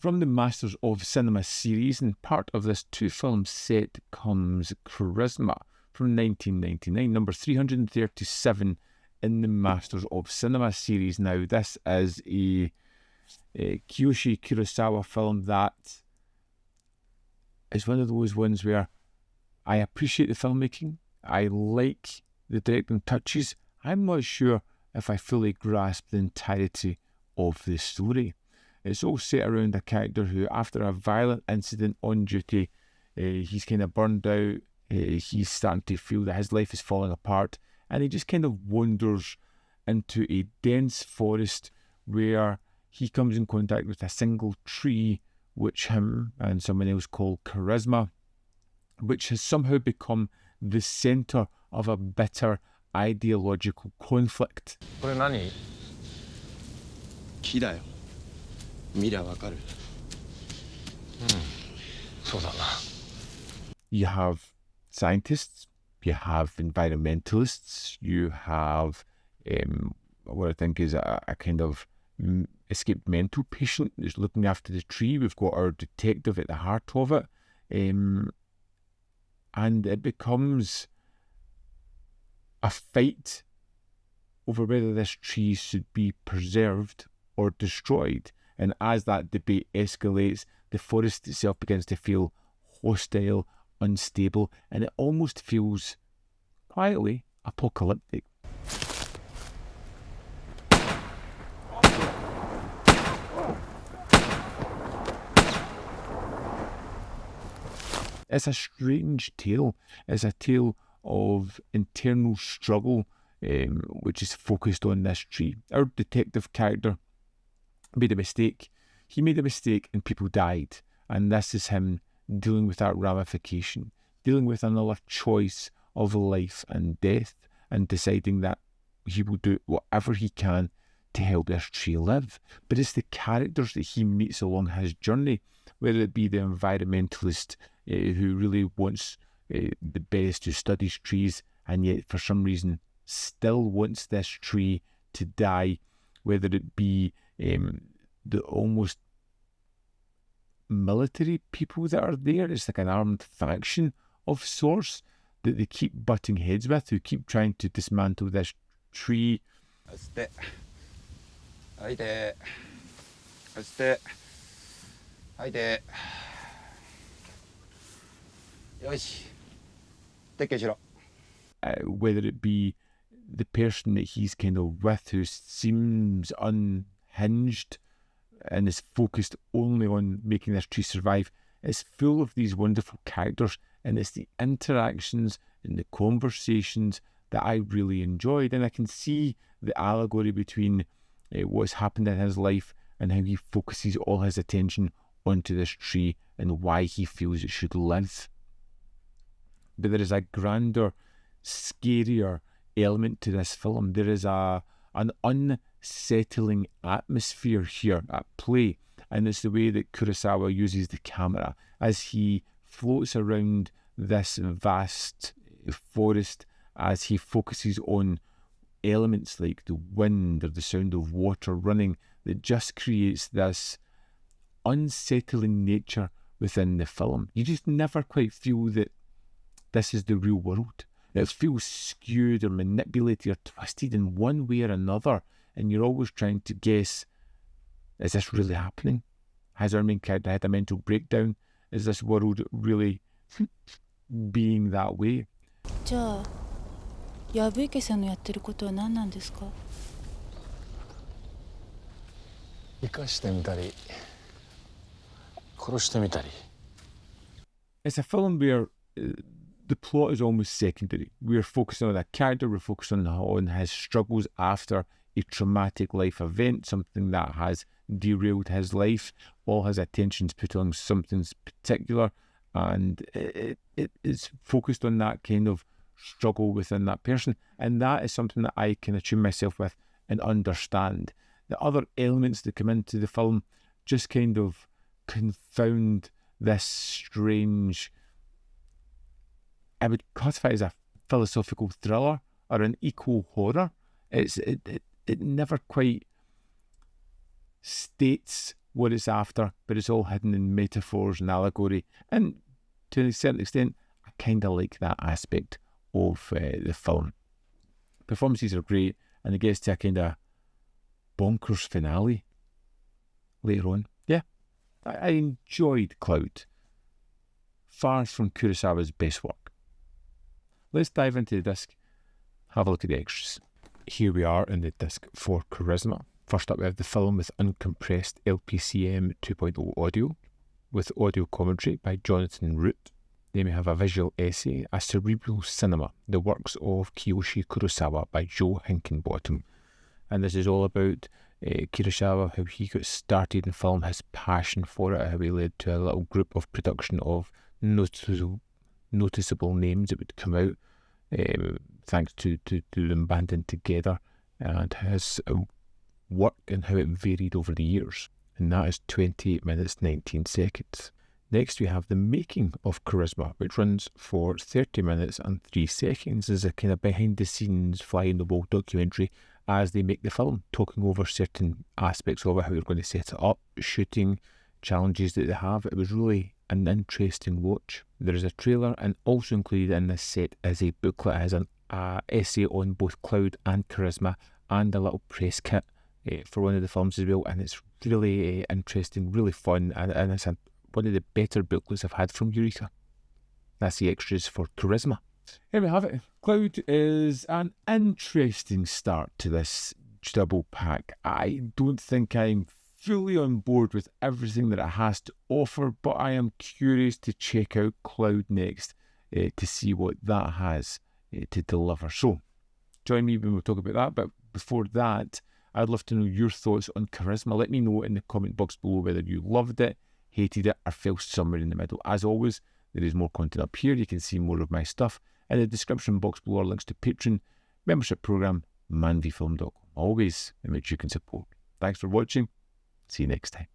From the Masters of Cinema series, and part of this two-film set comes Charisma from 1999, number 337 in the Masters of Cinema series. Now, this is a Kiyoshi Kurosawa film that is one of those ones where I appreciate the filmmaking, I like the directing touches. I'm not sure if I fully grasp the entirety of the story. It's all set around a character who, after a violent incident on duty, he's kind of burned out, he's starting to feel that his life is falling apart, and he just kind of wanders into a dense forest where he comes in contact with a single tree, which him and someone else call Charisma, which has somehow become the centre of a bitter ideological conflict. これ何? 木だよ。見りゃわかる。そうだな。 You have scientists, you have environmentalists, you have what I think is a kind of escaped mental patient that's looking after the tree. We've got our detective at the heart of it. And it becomes a fight over whether this tree should be preserved or destroyed. And as that debate escalates, the forest itself begins to feel hostile, unstable, and it almost feels quietly apocalyptic. It's a strange tale. It's a tale of internal struggle, which is focused on this tree. Our detective character made a mistake. He made a mistake and people died. And this is him dealing with that ramification, dealing with another choice of life and death, and deciding that he will do whatever he can to help this tree live. But it's the characters that he meets along his journey, whether it be the environmentalist who really wants the best, who studies trees, and yet for some reason still wants this tree to die, whether it be the almost military people that are there. It's like an armed faction of sorts that they keep butting heads with, who keep trying to dismantle this tree. はいで。そして。はいで。よし。撤去しろ。Whether it be the person that he's kind of with, who seems unhinged and is focused only on making this tree survive. It's full of these wonderful characters, and it's the interactions and the conversations that I really enjoyed. And I can see the allegory between what's happened in his life and how he focuses all his attention onto this tree and why he feels it should live. But there is a grander, scarier element to this film. There is an unsettling atmosphere here at play, and it's the way that Kurosawa uses the camera as he floats around this vast forest, as he focuses on elements like the wind or the sound of water running, that just creates this unsettling nature within the film. You just never quite feel that this is the real world. It feels skewed or manipulated or twisted in one way or another, and you're always trying to guess, is this really happening? Has our main character had a mental breakdown? Is this world really being that way? じゃあ、藪池さんのやってることは何なんですか? 生かしてみたり、殺してみたり。 It's a film where the plot is almost secondary. We're focusing on a character, we're focusing on his struggles after a traumatic life event, something that has derailed his life. All his attention's put on something particular, and it is focused on that kind of struggle within that person. And that is something that I can attune myself with and understand. The other elements that come into the film just kind of confound this strange, I would classify it as a philosophical thriller or an eco horror. It never quite states what it's after, but it's all hidden in metaphors and allegory. And to a certain extent, I kind of like that aspect of the film. Performances are great, and it gets to a kind of bonkers finale later on. Yeah, I enjoyed Cloud. Far from Kurosawa's best work. Let's dive into the disc, have a look at the extras. Here we are in the disc for Charisma. First up we have the film with uncompressed LPCM 2.0 audio, with audio commentary by Jonathan Root. Then we have a visual essay, A Cerebral Cinema, the works of Kiyoshi Kurosawa by Joe Hinkenbottom. And this is all about Kurosawa, how he got started in film, his passion for it, how he led to a little group of production of noticeable names that would come out thanks to them banding together, and his work and how it varied over the years. And that is 28 minutes 19 seconds. Next we have the making of Charisma, which runs for 30 minutes and 3 seconds as a kind of behind the scenes fly in the wall documentary as they make the film, talking over certain aspects of it, how they're going to set it up, shooting, challenges that they have. It was really an interesting watch. There is a trailer, and also included in this set is a booklet. It has an essay on both Cloud and Charisma, and a little press kit for one of the films as well, and it's really interesting, really fun, and it's one of the better booklets I've had from Eureka. That's the extras for Charisma. Here we have it. Cloud is an interesting start to this double pack. I don't think I'm fully on board with everything that it has to offer, but I am curious to check out Cloud next to see what that has to deliver. So join me when we talk about that, but before that, I'd love to know your thoughts on Charisma. Let me know in the comment box below whether you loved it, hated it, or fell somewhere in the middle. As always, there is more content up here. You can see more of my stuff. In the description box below are links to Patreon, membership program, manvfilm.com. Always in which you can support. Thanks for watching. See you next time.